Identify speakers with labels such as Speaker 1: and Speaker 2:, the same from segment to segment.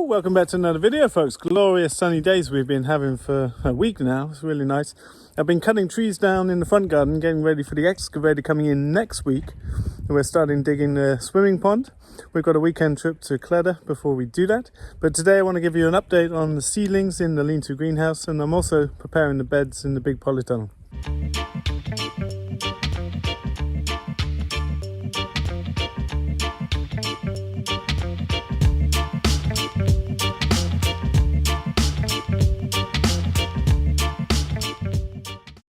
Speaker 1: welcome back to another video, folks. Glorious sunny days we've been having for a week now. It's really nice. I've been cutting trees down in the front garden, getting ready for the excavator coming in next week. We're starting digging the swimming pond. We've got a weekend trip to Cleda before we do that. But today I want to give you an update on the seedlings in the lean-to greenhouse, and I'm also preparing the beds in the big polytunnel.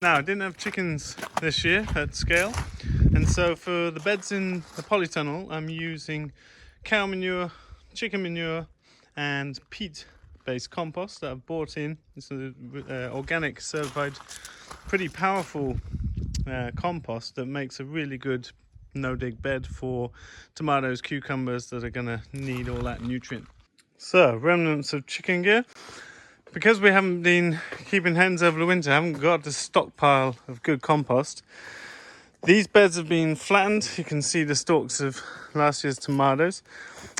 Speaker 1: Now, I didn't have chickens this year at scale, and so for the beds in the polytunnel, I'm using cow manure, chicken manure, and peat-based compost that I've bought in. It's an organic, certified, pretty powerful compost that makes a really good no-dig bed for tomatoes, cucumbers that are going to need all that nutrient. So, remnants of chicken gear. Because we haven't been keeping hens over the winter, I haven't got a stockpile of good compost. These beds have been flattened. You can see the stalks of last year's tomatoes.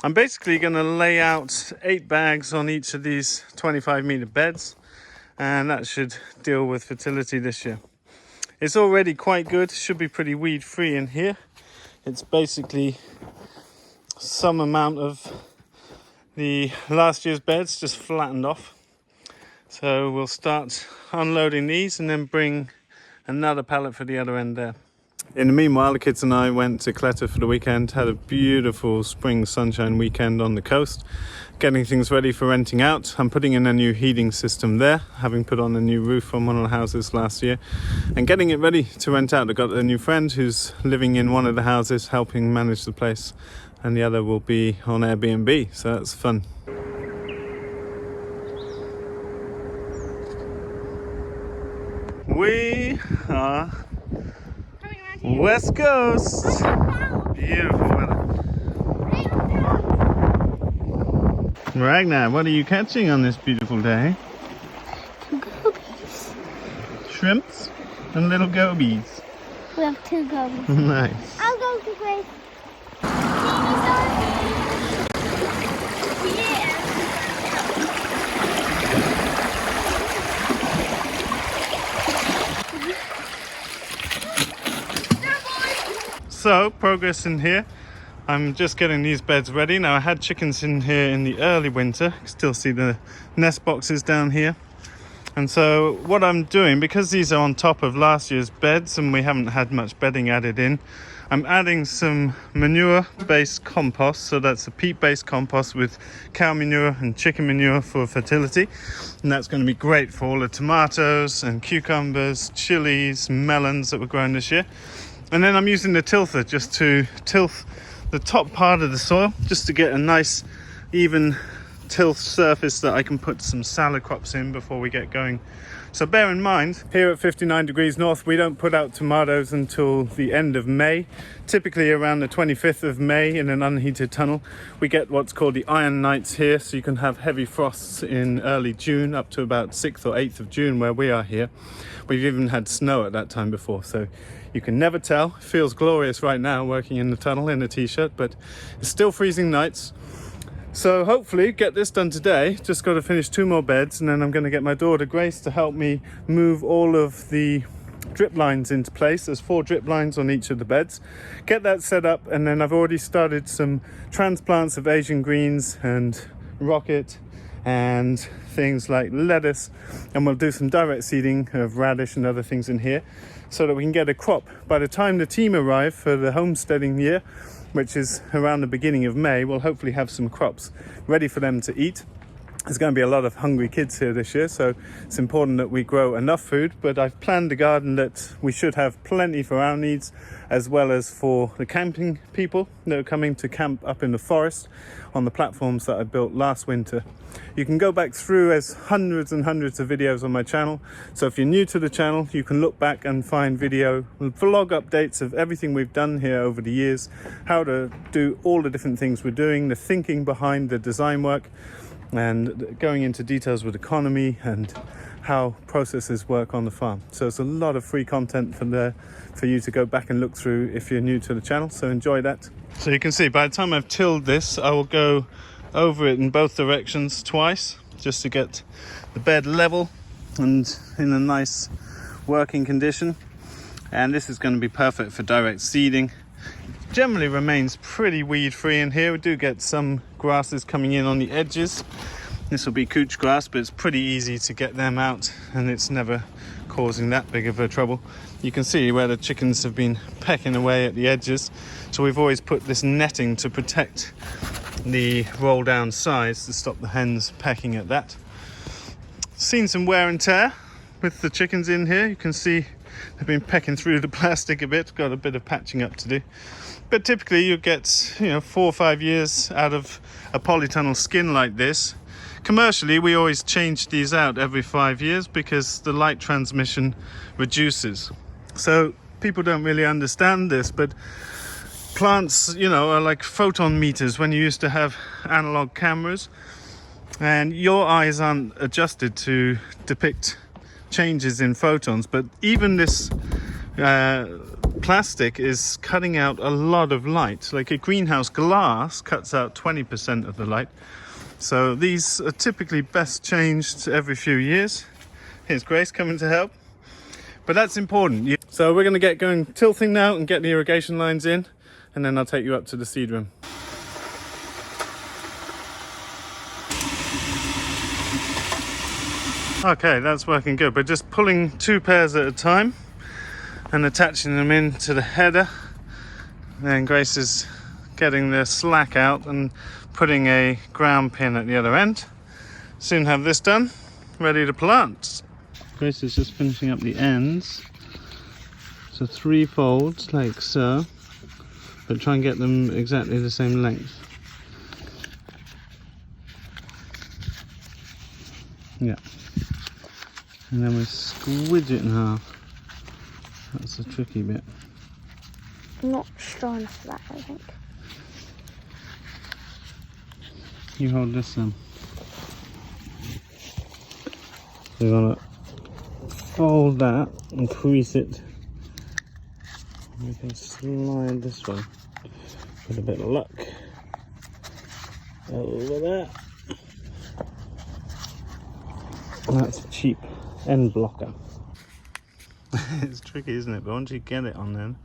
Speaker 1: I'm basically going to lay out 8 bags on each of these 25-meter beds, and that should deal with fertility this year. It's already quite good, should be pretty weed-free in here. It's basically some amount of the last year's beds just flattened off. So we'll start unloading these and then bring another pallet for the other end there. In the meanwhile, the kids and I went to Cleta for the weekend, had a beautiful spring sunshine weekend on the coast, getting things ready for renting out. I'm putting in a new heating system there, having put on a new roof on one of the houses last year, and getting it ready to rent out. I've got a new friend who's living in one of the houses, helping manage the place, and the other will be on Airbnb, so that's fun. We are West Coast. Beautiful weather. Ragnar, what are you catching on this beautiful day?
Speaker 2: Gobies.
Speaker 1: Shrimps and little gobies.
Speaker 2: We have 2 gobies.
Speaker 1: Nice.
Speaker 2: I'll go to Grace.
Speaker 1: So, progress in here. I'm just getting these beds ready. Now, I had chickens in here in the early winter. You can still see the nest boxes down here. And so what I'm doing, because these are on top of last year's beds and we haven't had much bedding added in, I'm adding some manure-based compost. So that's a peat-based compost with cow manure and chicken manure for fertility. And that's going to be great for all the tomatoes and cucumbers, chilies, melons that we're growing this year. And then I'm using the tilther just to tilth the top part of the soil, just to get a nice even tilth surface that I can put some salad crops in before we get going. So bear in mind, here at 59 degrees north, we don't put out tomatoes until the end of May. Typically around the 25th of May in an unheated tunnel. We get what's called the iron nights here, so you can have heavy frosts in early June up to about 6th or 8th of June where we are here. We've even had snow at that time before, so you can never tell. It feels glorious right now working in the tunnel in a t-shirt, but it's still freezing nights. So hopefully get this done today. Just got to finish 2 more beds, and then I'm going to get my daughter Grace to help me move all of the drip lines into place. There's 4 drip lines on each of the beds. Get that set up, and then I've already started some transplants of Asian greens and rocket and things like lettuce, and we'll do some direct seeding of radish and other things in here so that we can get a crop. By the time the team arrive for the homesteading year, which is around the beginning of May, we'll hopefully have some crops ready for them to eat. There's going to be a lot of hungry kids here this year, so it's important that we grow enough food, but I've planned a garden that we should have plenty for our needs, as well as for the camping people that are coming to camp up in the forest on the platforms that I built last winter. You can go back through as hundreds and hundreds of videos on my channel, so if you're new to the channel, you can look back and find video vlog updates of everything we've done here over the years, how to do all the different things we're doing, the thinking behind the design work, and going into details with economy and how processes work on the farm. So it's a lot of free content for you to go back and look through if you're new to the channel, so enjoy that. So you can see by the time I've tilled this, I will go over it in both directions twice, just to get the bed level and in a nice working condition. And this is going to be perfect for direct seeding. Generally remains pretty weed free in here. We do get some grasses coming in on the edges. This will be couch grass, but it's pretty easy to get them out, and it's never causing that big of a trouble. You can see where the chickens have been pecking away at the edges, so we've always put this netting to protect the roll down sides to stop the hens pecking at that. Seen some wear and tear with the chickens in here. You can see they've been pecking through the plastic a bit, got a bit of patching up to do. But typically you get 4 or 5 years out of a polytunnel skin like this. Commercially, we always change these out every 5 years because the light transmission reduces. So people don't really understand this, but plants, are like photon meters when you used to have analog cameras, and your eyes aren't adjusted to depict changes in photons. But even this plastic is cutting out a lot of light. Like a greenhouse glass cuts out 20% of the light. So these are typically best changed every few years. Here's Grace coming to help. But that's important. So we're going to get going tilting now and get the irrigation lines in, and then I'll take you up to the seed room. Okay, that's working good. We're just pulling 2 pairs at a time and attaching them into the header. Then Grace is getting the slack out and putting a ground pin at the other end. Soon have this done, ready to plant. Grace is just finishing up the ends. So 3 folds like so, but try and get them exactly the same length. Yeah. And then we squidge it in half. That's the tricky bit.
Speaker 2: I'm not strong enough for that, I think.
Speaker 1: You hold this then. So you're gonna fold that and crease it. We can slide this one with a bit of luck over there. And that's a cheap end blocker. It's tricky, isn't it? But once you get it on then,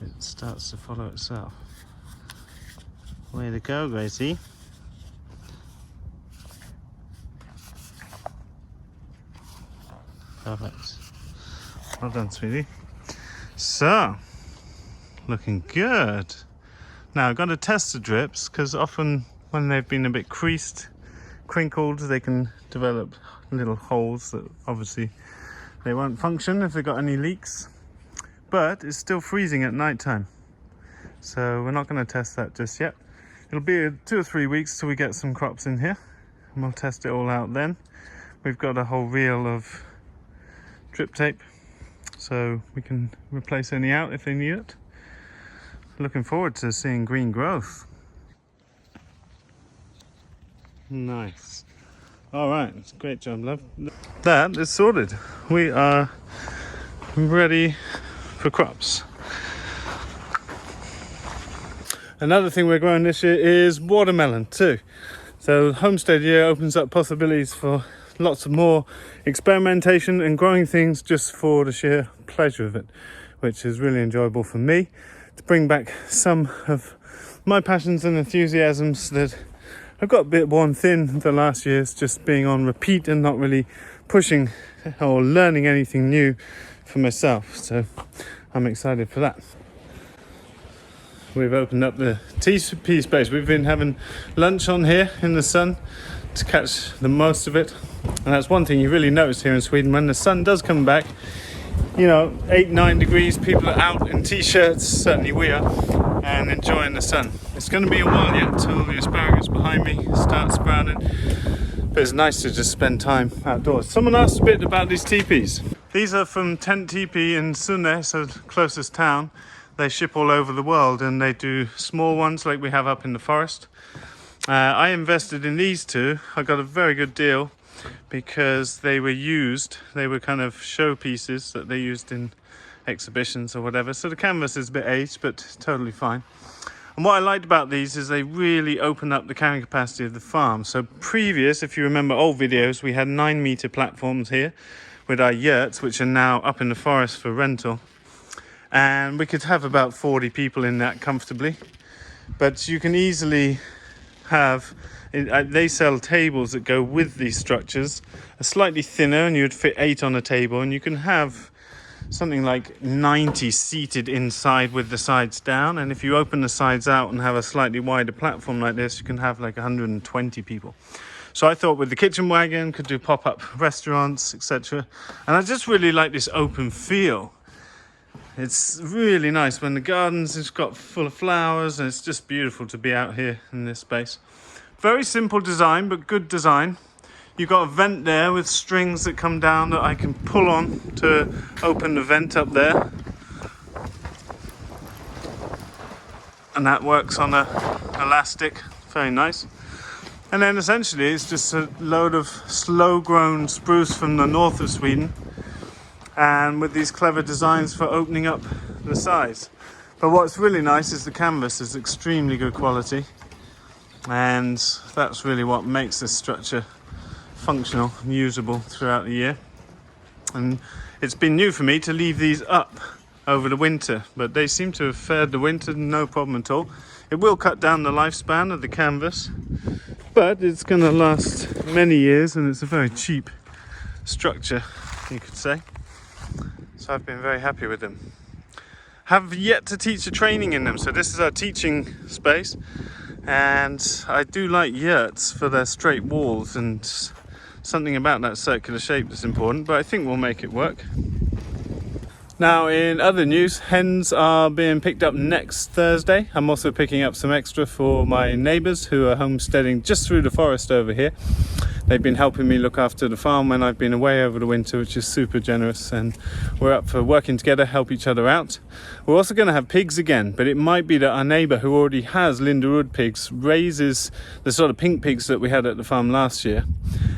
Speaker 1: it starts to follow itself. Way to go, Gracie. Perfect. Well done, sweetie. So, looking good. Now I've got to test the drips, because often when they've been a bit creased, crinkled, they can develop little holes that obviously they won't function if they've got any leaks. But it's still freezing at night time, so we're not going to test that just yet. It'll be 2 or 3 weeks till we get some crops in here, and we'll test it all out then. We've got a whole reel of drip tape, so we can replace any out if they need it. Looking forward to seeing green growth. Nice. All right, great job, love. That is sorted. We are ready for crops. Another thing we're growing this year is watermelon too. So homestead year opens up possibilities for lots of more experimentation and growing things just for the sheer pleasure of it, which is really enjoyable for me, to bring back some of my passions and enthusiasms that I've got a bit worn thin the last years, just being on repeat and not really pushing or learning anything new for myself. So I'm excited for that. We've opened up the TP space. We've been having lunch on here in the sun to catch the most of it. And that's one thing you really notice here in Sweden. When the sun does come back, 8-9 degrees, people are out in t-shirts, certainly we are, and enjoying the sun. It's going to be a while yet till the asparagus behind me starts sprouting, but it's nice to just spend time outdoors. Someone asked a bit about these teepees. These are from Tent Teepee in Sunne, so the closest town. They ship all over the world, and they do small ones like we have up in the forest. I invested in these 2. I got a very good deal because they were used. They were kind of showpieces that they used in exhibitions or whatever. So the canvas is a bit aged, but totally fine. And what I liked about these is they really open up the carrying capacity of the farm. So previous, if you remember old videos, we had 9-meter platforms here with our yurts, which are now up in the forest for rental. And we could have about 40 people in that comfortably. But you can easily have, they sell tables that go with these structures, are slightly thinner, and you'd fit 8 on a table, and you can have something like 90 seated inside with the sides down. And if you open the sides out and have a slightly wider platform like this, you can have like 120 people. So I thought with the kitchen wagon could do pop-up restaurants, etc. And I just really like this open feel. It's really nice when the gardens is got full of flowers, and it's just beautiful to be out here in this space. Very simple design, but good design. You've got a vent there with strings that come down that I can pull on to open the vent up there. And that works on a elastic, very nice. And then essentially it's just a load of slow-grown spruce from the north of Sweden, and with these clever designs for opening up the sides. But what's really nice is the canvas is extremely good quality, and that's really what makes this structure functional and usable throughout the year. And it's been new for me to leave these up over the winter, but they seem to have fared the winter no problem at all. It will cut down the lifespan of the canvas, but it's going to last many years, and it's a very cheap structure, you could say. So I've been very happy with them. Have yet to teach a training in them, so this is our teaching space. And I do like yurts for their straight walls, and something about that circular shape that's important, but I think we'll make it work. Now, in other news, hens are being picked up next Thursday. I'm also picking up some extra for my neighbours who are homesteading just through the forest over here. They've been helping me look after the farm when I've been away over the winter, which is super generous, and we're up for working together, help each other out. We're also going to have pigs again, but it might be that our neighbour who already has Linderud pigs raises the sort of pink pigs that we had at the farm last year.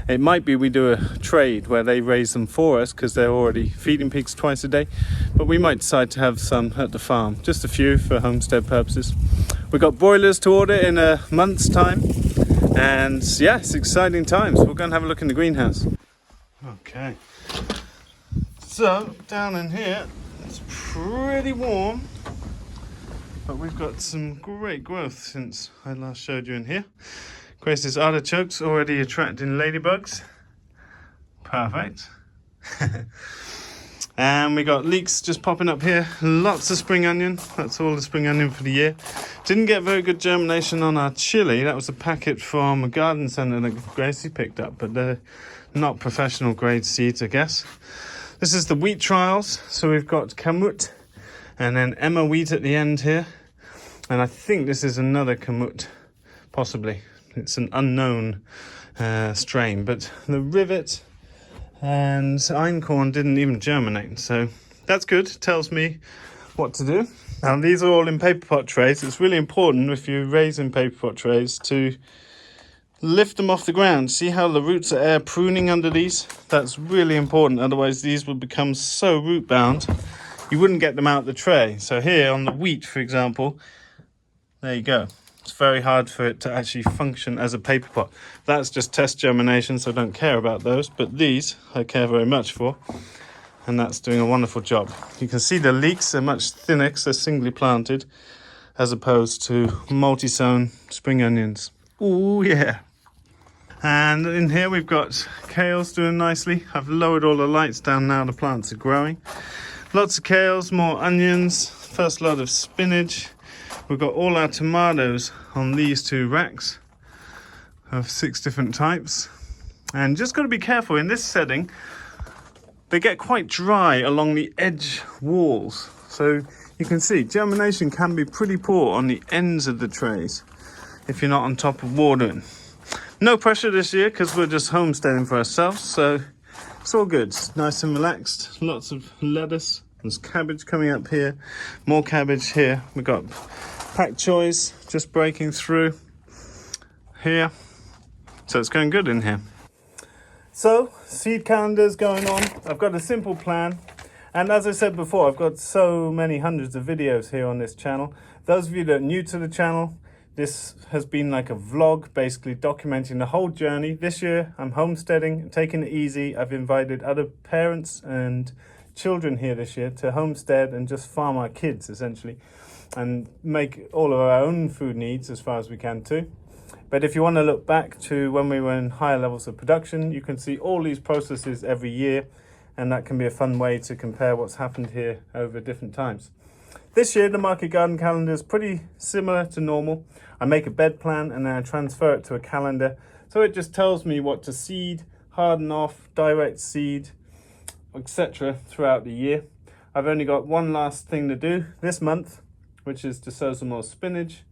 Speaker 1: It might be we do a trade where they raise them for us because they're already feeding pigs twice a day, but we might decide to have some at the farm, just a few for homestead purposes. We've got broilers to order in a month's time. And yeah, it's exciting times. We're going to have a look in the greenhouse. Okay. So, down in here, it's pretty warm. But we've got some great growth since I last showed you in here. Grace's artichokes already attracting ladybugs. Perfect. And we got leeks just popping up here. Lots of spring onion. That's all the spring onion for the year. Didn't get very good germination on our chili. That was a packet from a garden centre that Gracie picked up, but they're not professional grade seeds, I guess. This is the wheat trials. So we've got kamut and then Emma wheat at the end here. And I think this is another kamut, possibly. It's an unknown strain, but the rivet and einkorn didn't even germinate, so that's good. Tells me what to do. Now these are all in paper pot trays. It's really important if you raise in paper pot trays to lift them off the ground. See how the roots are air pruning under these? That's really important, otherwise these will become so root bound you wouldn't get them out the tray. So here on the wheat, for example, there you go. It's very hard for it to actually function as a paper pot. That's just test germination, so I don't care about those. But these I care very much for, and that's doing a wonderful job. You can see the leeks are much thinner because they're singly planted, as opposed to multi-sown spring onions. Ooh, yeah. And in here we've got kales doing nicely. I've lowered all the lights down now, the plants are growing. Lots of kales, more onions, first lot of spinach. We've got all our tomatoes on these 2 racks of 6 different types. And just got to be careful in this setting. They get quite dry along the edge walls. So you can see germination can be pretty poor on the ends of the trays if you're not on top of watering. No pressure this year because we're just homesteading for ourselves. So it's all good. It's nice and relaxed. Lots of lettuce. There's cabbage coming up here. More cabbage here. We've got pak choys just breaking through here, so it's going good in here. So seed calendar's going on. I've got a simple plan, And as I said before, I've got so many hundreds of videos here on this channel. Those of you that are new to the channel, this has been like a vlog, basically documenting the whole journey. This year, I'm homesteading, taking it easy. I've invited other parents and children here this year to homestead and just farm our kids, essentially, and make all of our own food needs as far as we can too. But if you want to look back to when we were in higher levels of production, you can see all these processes every year, and that can be a fun way to compare what's happened here over different times. This year, the market garden calendar is pretty similar to normal. I make a bed plan and then I transfer it to a calendar. So it just tells me what to seed, harden off, direct seed, etc. throughout the year. I've only got one last thing to do this month, which is to sow some more spinach.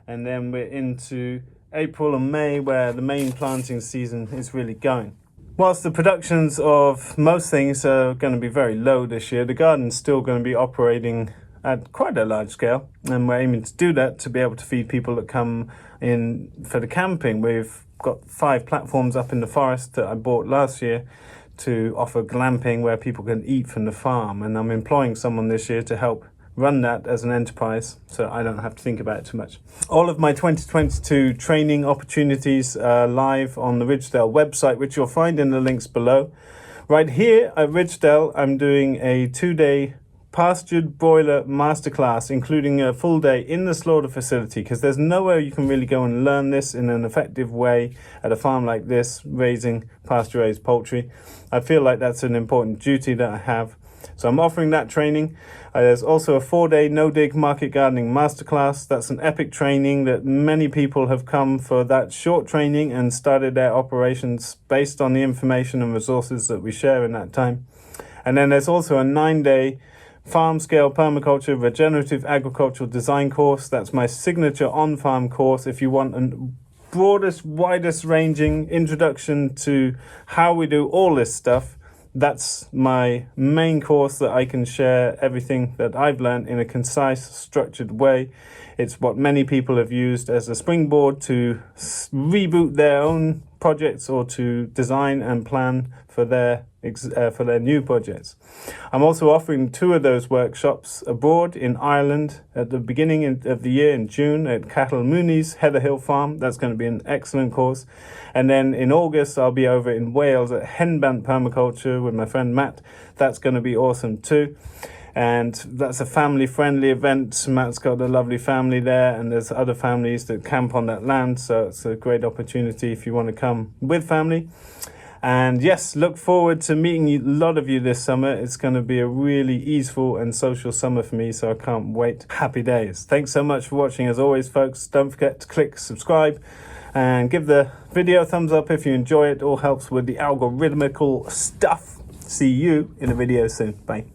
Speaker 1: And then we're into April and May, where the main planting season is really going. Whilst the productions of most things are going to be very low this year, the garden's still going to be operating at quite a large scale, and we're aiming to do that to be able to feed people that come in for the camping. We've got 5 platforms up in the forest that I bought last year to offer glamping where people can eat from the farm, and I'm employing someone this year to help run that as an enterprise so I don't have to think about it too much. All of my 2022 training opportunities are live on the Ridgedale website, which you'll find in the links below. Right here at Ridgedale, I'm doing a 2-day pastured broiler masterclass, including a full day in the slaughter facility, because there's nowhere you can really go and learn this in an effective way at a farm like this, raising pasture-raised poultry. I feel like that's an important duty that I have. So I'm offering that training. There's also a 4-day no-dig market gardening masterclass. That's an epic training that many people have come for that short training and started their operations based on the information and resources that we share in that time. And then there's also a 9-day farm-scale permaculture regenerative agricultural design course. That's my signature on-farm course. If you want a broadest, widest ranging introduction to how we do all this stuff, that's my main course that I can share everything that I've learned in a concise, structured way. It's what many people have used as a springboard to reboot their own projects or to design and plan for their new projects. I'm also offering 2 of those workshops abroad in Ireland at the beginning of the year in June at Cattle Mooney's Heather Hill Farm. That's going to be an excellent course. And then in August, I'll be over in Wales at Henbant Permaculture with my friend Matt. That's going to be awesome too. And that's a family-friendly event. Matt's got a lovely family there, and there's other families that camp on that land, so it's a great opportunity if you want to come with family. And yes, look forward to meeting a lot of you this summer. It's going to be a really easeful and social summer for me, so I can't wait. Happy days. Thanks so much for watching as always, folks. Don't forget to click subscribe and give the video a thumbs up if you enjoy it. All helps with the algorithmical stuff. See you in a video soon. Bye.